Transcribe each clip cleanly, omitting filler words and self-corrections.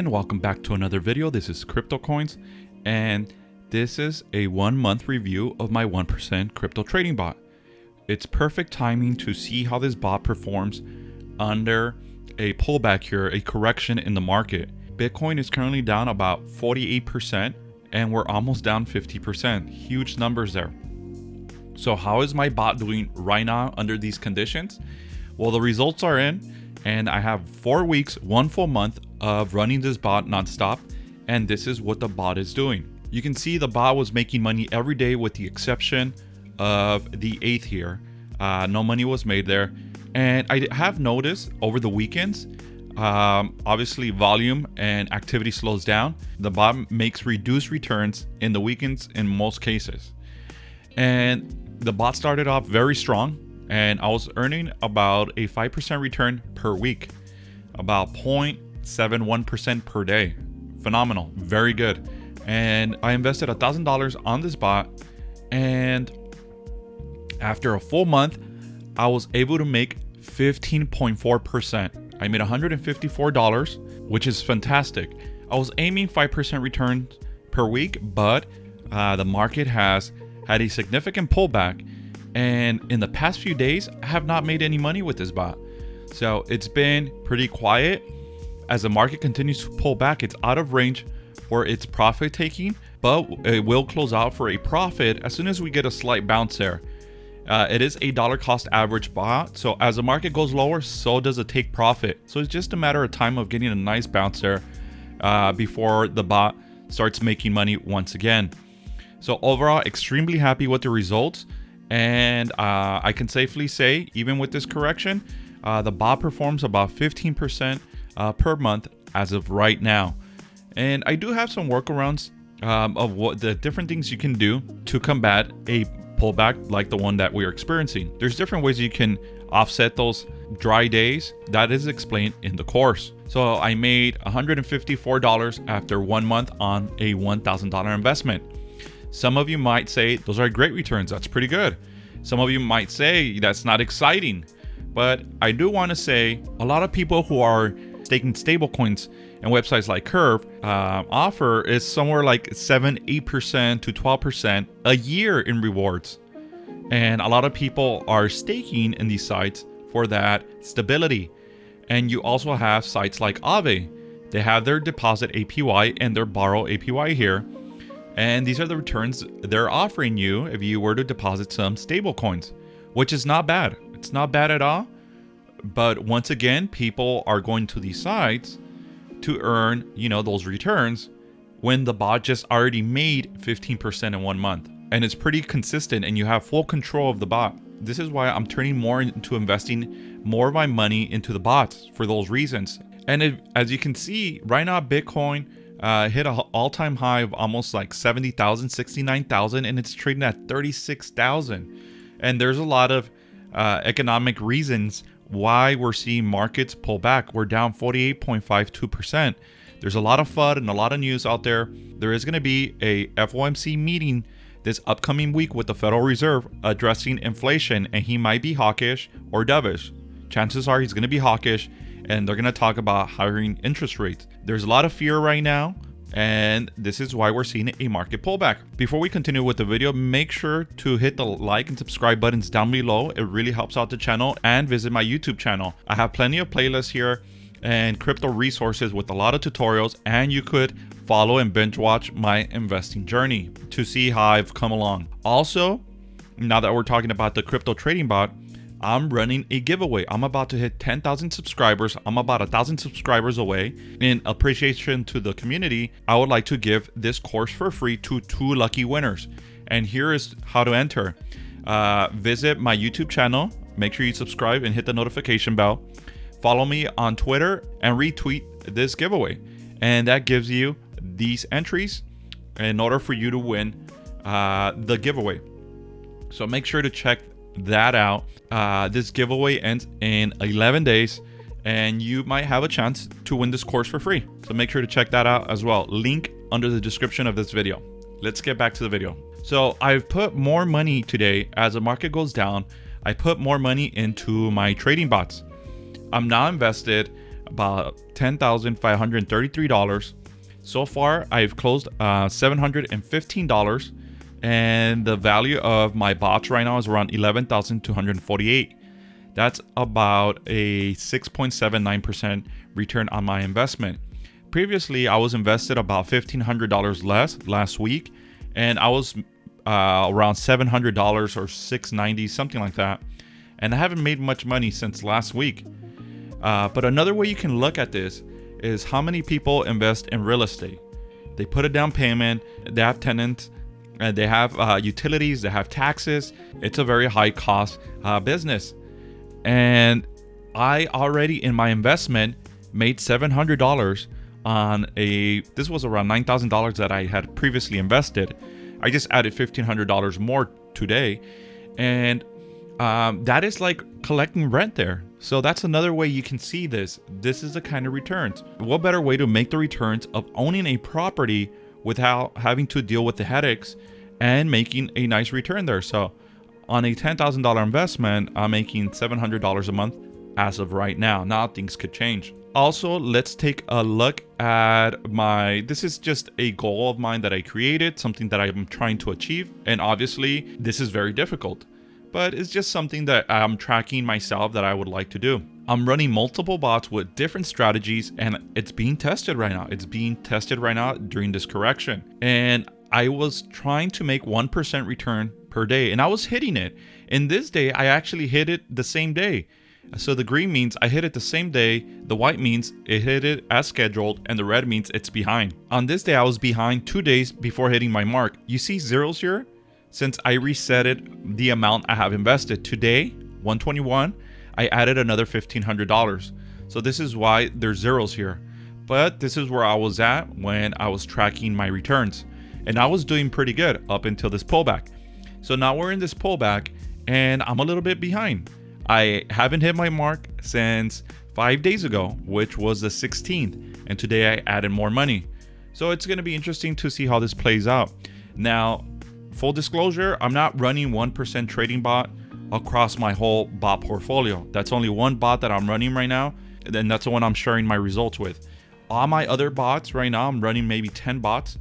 everyone, welcome back to another video. This is CryptoKoinz, and this is a 1 month review of my 1% crypto trading bot. It's perfect timing to see how this bot performs under a pullback here, a correction in the market. Bitcoin is currently down about 48% and we're almost down 50%. Huge numbers there. So how is my bot doing right now under these conditions? Well, the results are in, and I have 4 weeks, 1 full month of running this bot nonstop, and this is what the bot is doing. You can see the bot was making money every day with the exception of the 8th here. No money was made there. And I have noticed over the weekends, obviously volume and activity slows down. The bot makes reduced returns in the weekends in most cases. And the bot started off very strong, and I was earning about a 5% return per week, about 0.71% per day. Phenomenal, very good. And I invested $1,000 on this bot, and after a full month, I was able to make 15.4%. I made $154, which is fantastic. I was aiming 5% return per week, but the market has had a significant pullback, and in the past few days I have not made any money with this bot. So it's been pretty quiet. As the market continues to pull back, it's out of range for its profit taking, but it will close out for a profit as soon as we get a slight bounce there. It is a dollar cost average bot, so as the market goes lower, so does the take profit. So it's just a matter of time of getting a nice bounce there before the bot starts making money once again. So overall, extremely happy with the results. And I can safely say, even with this correction, the bot performs about 15% per month as of right now. And I do have some workarounds of what the different things you can do to combat a pullback like the one that we are experiencing. There's different ways you can offset those dry days. That is explained in the course. So I made $154 after 1 month on a $1,000 investment. Some of you might say those are great returns. That's pretty good. Some of you might say that's not exciting. But I do want to say a lot of people who are staking stablecoins and websites like Curve offer is somewhere like 8% to 12% a year in rewards. And a lot of people are staking in these sites for that stability. And you also have sites like Aave. They have their deposit APY and their borrow APY here. And these are the returns they're offering you if you were to deposit some stable coins, which is not bad. It's not bad at all. But once again, people are going to these sites to earn, those returns when the bot just already made 15% in 1 month. And it's pretty consistent, and you have full control of the bot. This is why I'm turning more into investing more of my money into the bots for those reasons. And as you can see, right now, Bitcoin hit an all-time high of almost like 70,000, 69,000, and it's trading at 36,000. And there's a lot of economic reasons why we're seeing markets pull back. We're down 48.52%. There's a lot of FUD and a lot of news out there. There is going to be a FOMC meeting this upcoming week with the Federal Reserve addressing inflation, and he might be hawkish or dovish. Chances are he's going to be hawkish, and they're going to talk about hiring interest rates. There's a lot of fear right now, and this is why we're seeing a market pullback. Before we continue with the video, make sure to hit the like and subscribe buttons down below. It really helps out the channel, and visit my YouTube channel. I have plenty of playlists here and crypto resources with a lot of tutorials, and you could follow and binge watch my investing journey to see how I've come along. Also, now that we're talking about the crypto trading bot, I'm running a giveaway. I'm about to hit 10,000 subscribers. I'm about 1,000 subscribers away. In appreciation to the community, I would like to give this course for free to 2 lucky winners. And here is how to enter. Visit my YouTube channel. Make sure you subscribe and hit the notification bell. Follow me on Twitter and retweet this giveaway. And that gives you these entries in order for you to win the giveaway. So make sure to check that out. This giveaway ends in 11 days, and you might have a chance to win this course for free. So make sure to check that out as well. Link under the description of this video. Let's get back to the video. So I've put more money today. As the market goes down, I put more money into my trading bots. I'm now invested about $10,533. So far, I've closed $715, and the value of my bots right now is around $11,248. That's about a 6.79% return on my investment. Previously, I was invested about $1,500 less last week, and I was around $700 or $690, something like that. And I haven't made much money since last week. But another way you can look at this is how many people invest in real estate. They put a down payment, they have tenants, and they have utilities, they have taxes. It's a very high cost business. And I already in my investment made $700 on this was around $9,000 that I had previously invested. I just added $1,500 more today. And that is like collecting rent there. So that's another way you can see this. This is the kind of returns. What better way to make the returns of owning a property without having to deal with the headaches and making a nice return there? So on a $10,000 investment, I'm making $700 a month as of right now. Now things could change. Also, let's take a look at this is just a goal of mine that I created, something that I'm trying to achieve. And obviously, this is very difficult, but it's just something that I'm tracking myself that I would like to do. I'm running multiple bots with different strategies, and it's being tested right now. It's being tested right now during this correction. And I was trying to make 1% return per day, and I was hitting it. In this day, I actually hit it the same day. So the green means I hit it the same day, the white means it hit it as scheduled, and the red means it's behind. On this day, I was behind 2 days before hitting my mark. You see zeros here? Since I resetted the amount I have invested. Today, 121, I added another $1,500. So this is why there's zeros here. But this is where I was at when I was tracking my returns. And I was doing pretty good up until this pullback. So now we're in this pullback and I'm a little bit behind. I haven't hit my mark since 5 days ago, which was the 16th. And today I added more money. So it's going to be interesting to see how this plays out. Now, full disclosure, I'm not running 1% trading bot across my whole bot portfolio. That's only one bot that I'm running right now. And that's the one I'm sharing my results with. All my other bots right now, I'm running maybe 10 bots.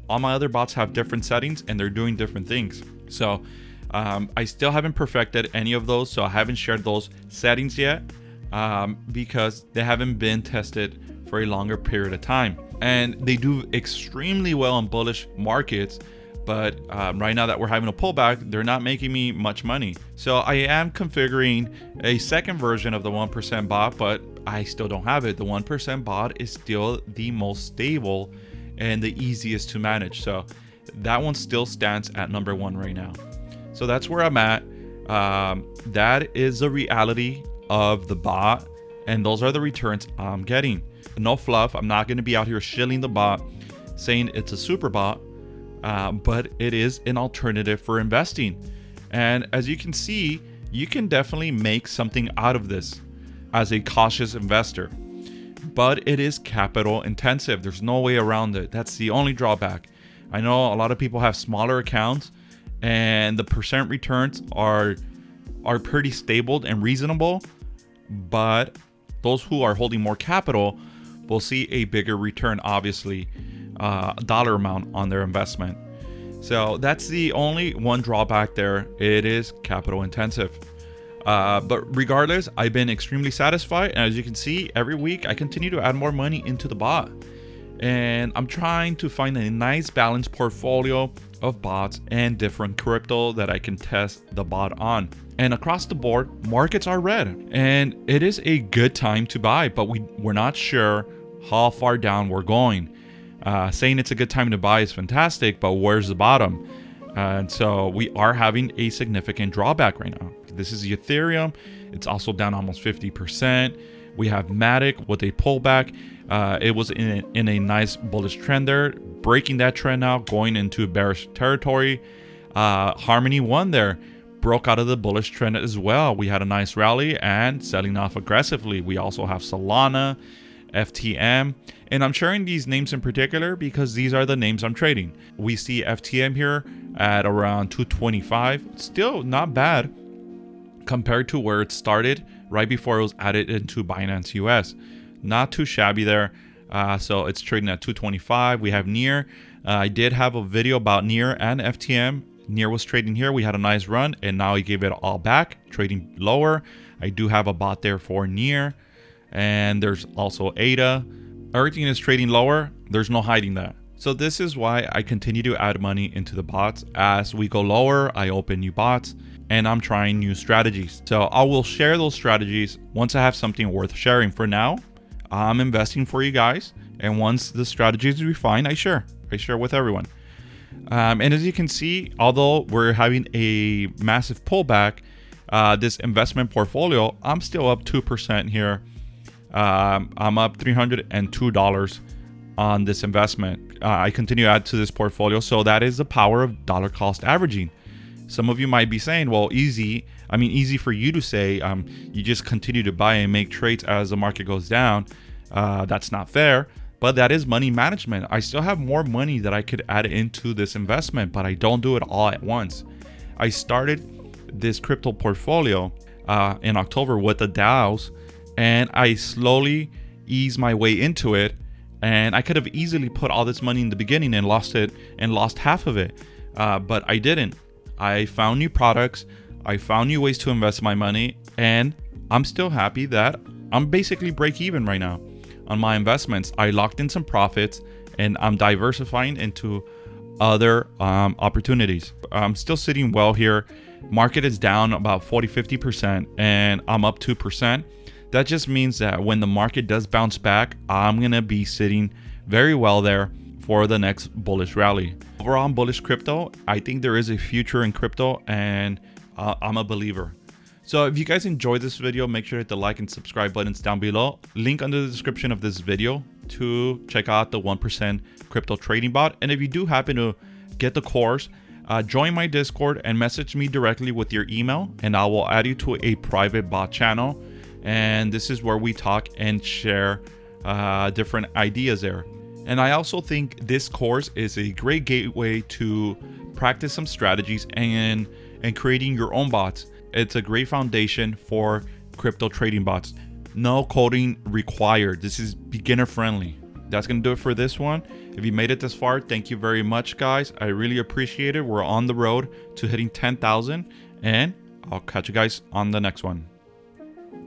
All my other bots have different settings and they're doing different things. So I still haven't perfected any of those. So I haven't shared those settings yet because they haven't been tested for a longer period of time. And they do extremely well in bullish markets. But right now that we're having a pullback, they're not making me much money. So I am configuring a second version of the 1% bot, but I still don't have it. The 1% bot is still the most stable and the easiest to manage. So that one still stands at number 1 right now. So that's where I'm at. That is the reality of the bot. And those are the returns I'm getting. No fluff. I'm not going to be out here shilling the bot saying it's a super bot. But it is an alternative for investing. And as you can see, you can definitely make something out of this as a cautious investor. But it is capital intensive. There's no way around it. That's the only drawback. I know a lot of people have smaller accounts and the percent returns are pretty stable and reasonable. But those who are holding more capital will see a bigger return, obviously. Dollar amount on their investment. So that's the only one drawback there. It is capital intensive. But regardless, I've been extremely satisfied. And as you can see, every week I continue to add more money into the bot. And I'm trying to find a nice balanced portfolio of bots and different crypto that I can test the bot on. And across the board, markets are red. And it is a good time to buy, but we're not sure how far down we're going. Saying it's a good time to buy is fantastic, but where's the bottom? And so we are having a significant drawback right now. This is Ethereum. It's also down almost 50%. We have Matic with a pullback. It was in a nice bullish trend there, breaking that trend now, going into bearish territory. Harmony One there broke out of the bullish trend as well. We had a nice rally and selling off aggressively. We also have Solana, FTM, and I'm sharing these names in particular because these are the names I'm trading. We see FTM here at around 225. Still not bad compared to where it started right before it was added into Binance US. not too shabby there. So it's trading at 225. We have Near. I did have a video about Near and FTM. Near was trading here. We had a nice run, and now he gave it all back, trading lower. I do have a bot there for Near, and there's also ADA. Everything is trading lower. There's no hiding that. So this is why I continue to add money into the bots. As we go lower, I open new bots, and I'm trying new strategies. So I will share those strategies once I have something worth sharing. For now, I'm investing for you guys, and once the strategy is refined, I share with everyone. And as you can see, although we're having a massive pullback, this investment portfolio, I'm still up 2% here. I'm up $302 on this investment. I continue to add to this portfolio, so that is the power of dollar cost averaging. Some of you might be saying, well, easy for you to say, you just continue to buy and make trades as the market goes down. That's not fair, but that is money management. I still have more money that I could add into this investment, but I don't do it all at once. I started this crypto portfolio in October with the DAOs, and I slowly ease my way into it. And I could have easily put all this money in the beginning and lost half of it, but I didn't. I found new products, I found new ways to invest my money, and I'm still happy that I'm basically break even right now on my investments. I locked in some profits, and I'm diversifying into other opportunities. I'm still sitting well here. Market is down about 40-50%, and I'm up 2%. That just means that when the market does bounce back, I'm going to be sitting very well there for the next bullish rally. Overall, I'm bullish crypto. I think there is a future in crypto, and I'm a believer. So if you guys enjoyed this video, make sure to hit the like and subscribe buttons down below. Link under the description of this video to check out the 1% crypto trading bot. And if you do happen to get the course, join my Discord and message me directly with your email, and I will add you to a private bot channel. And this is where we talk and share different ideas there. And I also think this course is a great gateway to practice some strategies and creating your own bots. It's a great foundation for crypto trading bots. No coding required. This is beginner friendly. That's going to do it for this one. If you made it this far, thank you very much, guys. I really appreciate it. We're on the road to hitting 10,000, and I'll catch you guys on the next one.